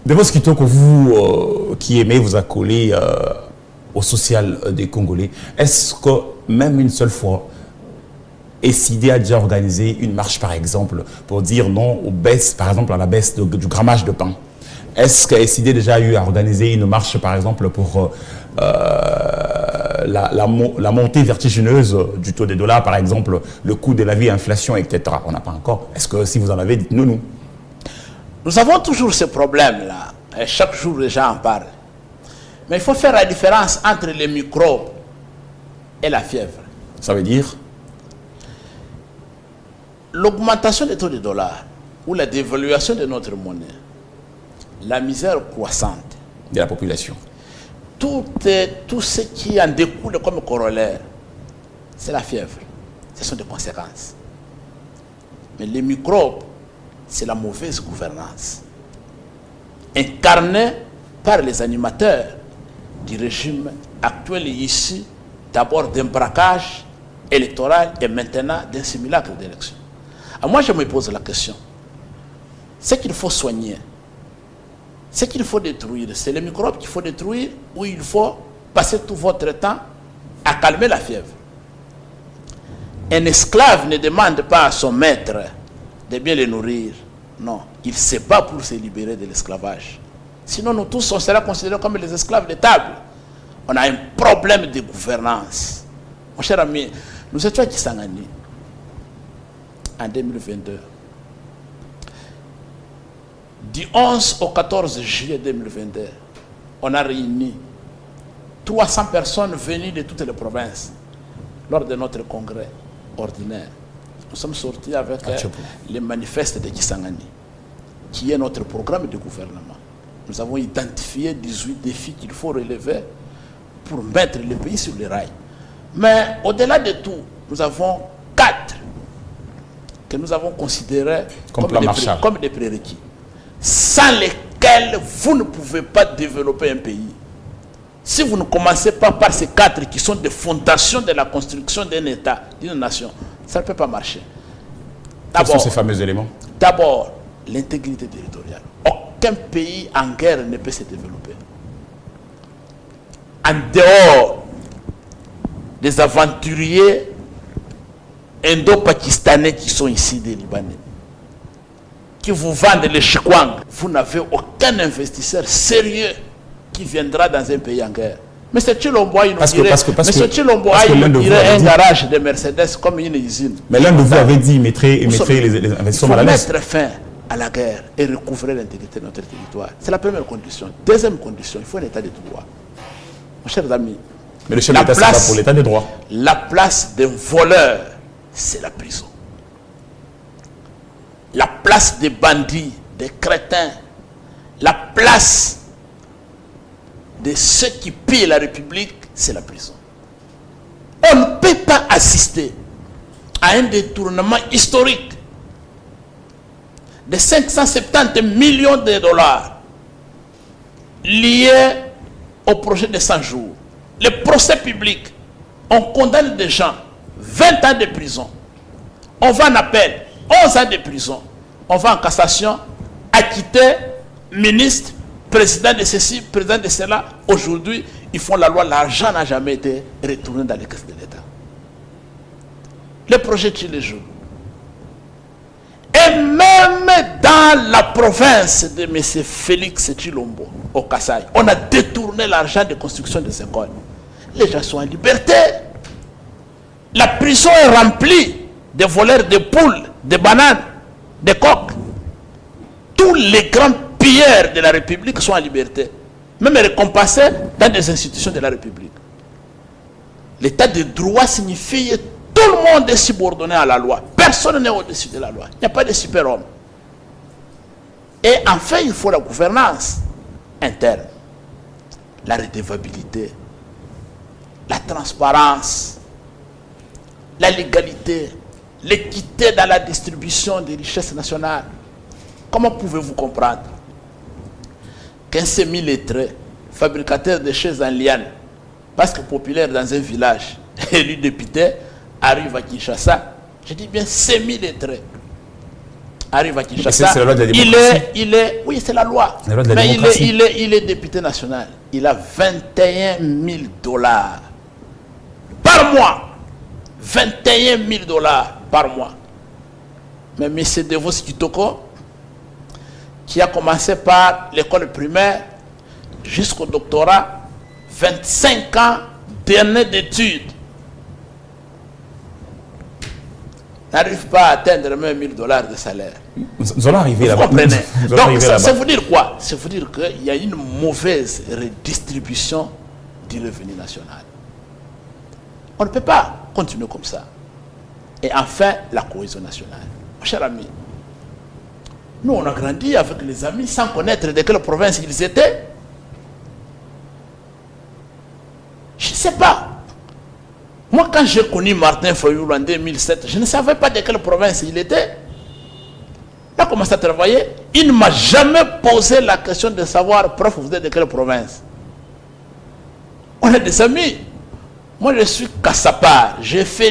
De vos que vous qui aimez vous accoler au social des Congolais, est-ce que même une seule fois, SID a déjà organisé une marche, par exemple, pour dire non aux baisses, par exemple, à la baisse du grammage de pain? Est-ce que SID a déjà eu à organiser une marche, par exemple, pour la montée vertigineuse du taux des dollars, par exemple, le coût de la vie, inflation, etc. On n'a pas encore. Est-ce que si vous en avez, dites-nous, nous. Nous avons toujours ce problème-là. Et chaque jour, les gens en parlent. Mais il faut faire la différence entre les microbes et la fièvre. Ça veut dire? L'augmentation des taux de dollars ou la dévaluation de notre monnaie, la misère croissante de la population. Tout ce qui en découle comme corollaire, c'est la fièvre. Ce sont des conséquences. Mais les microbes, c'est la mauvaise gouvernance. Incarnée par les animateurs du régime actuel et ici, d'abord d'un braquage électoral et maintenant d'un simulacre d'élection. Alors moi, je me pose la question. Ce qu'il faut soigner, ce qu'il faut détruire, c'est les microbes qu'il faut détruire ou il faut passer tout votre temps à calmer la fièvre. Un esclave ne demande pas à son maître de bien le nourrir. Non, il se bat pour se libérer de l'esclavage. Sinon, nous tous, on sera considérés comme les esclaves de table. On a un problème de gouvernance. Mon cher ami, nous étions à Kisangani en 2022. Du 11 au 14 juillet 2022, on a réuni 300 personnes venues de toutes les provinces lors de notre congrès ordinaire. Nous sommes sortis avec les manifestes de Kisangani, qui est notre programme de gouvernement. Nous avons identifié 18 défis qu'il faut relever pour mettre le pays sur les rails. Mais au-delà de tout, nous avons 4 que nous avons considérés comme des prérequis, sans lesquels vous ne pouvez pas développer un pays. Si vous ne commencez pas par ces 4 qui sont des fondations de la construction d'un État, d'une nation, ça ne peut pas marcher. Quels sont ces fameux éléments? D'abord, l'intégrité territoriale. Aucun pays en guerre ne peut se développer. En dehors des aventuriers indo-pakistanais qui sont ici, des Libanais, qui vous vendent les chikwang, vous n'avez aucun investisseur sérieux qui viendra dans un pays en guerre. Mais c'est Chilombo, il nous dirait un garage de Mercedes comme une usine. Mais l'un de vous avait dit, il mettrait les investissements à la liste. Il faut mettre fin à la guerre et recouvrer l'intégrité de notre territoire. C'est la première condition. Deuxième condition, il faut un état de droit. Mon cher ami, mais le chef d'État, c'est pas pour l'état de droit. La place d'un voleur, c'est la prison. La place des bandits, des crétins, la place de ceux qui pillent la République, c'est la prison. On ne peut pas assister à un détournement historique de 570 millions de dollars liés au projet de 100 jours. Le procès public, on condamne des gens, 20 ans de prison. On va en appel, 11 ans de prison. On va en cassation, acquitter ministre, président de ceci, président de cela. Aujourd'hui, ils font la loi, l'argent n'a jamais été retourné dans les caisses de l'État. Le projet tue les jours. Et même dans la province de M. Félix Tshilombo, au Kasaï, on a détourné l'argent de construction des écoles. Les gens sont en liberté. La prison est remplie de voleurs de poules, de bananes, de coques. Tous les grands pilleurs de la République sont en liberté, même récompensés dans des institutions de la République. L'état de droit signifie que tout le monde est subordonné à la loi. Personne n'est au-dessus de la loi. Il n'y a pas de super-homme. Et enfin, il faut la gouvernance interne, la redevabilité, la transparence, la légalité, l'équité dans la distribution des richesses nationales. Comment pouvez-vous comprendre qu'un semi-lettré, fabricateur de chaises en liane, parce que populaire dans un village, élu député, arrive à Kinshasa, je dis bien semi-lettré, arrive à Kinshasa. C'est la loi de la démocratie. Oui, c'est la loi. La loi de la Mais démocratie. il est député national. Il a 21 000 dollars par mois. 21 000 dollars par mois. Mais M. Devos Kitoko, qui a commencé par l'école primaire jusqu'au doctorat, 25 ans d'années d'études, n'arrive pas à atteindre même 1000 dollars de salaire. Nous allons arriver là-bas. Vous comprenez? Donc, ça veut dire quoi? Ça veut dire qu'il y a une mauvaise redistribution du revenu national. On ne peut pas continuer comme ça. Et enfin, la cohésion nationale. Mon cher ami, nous, on a grandi avec les amis sans connaître de quelle province ils étaient. Je ne sais pas. Moi, quand j'ai connu Martin Fayulu en 2007, je ne savais pas de quelle province il était. Il a commencé à travailler. Il ne m'a jamais posé la question de savoir, prof, vous êtes de quelle province. On est des amis. Moi, je suis Kassapar. J'ai fait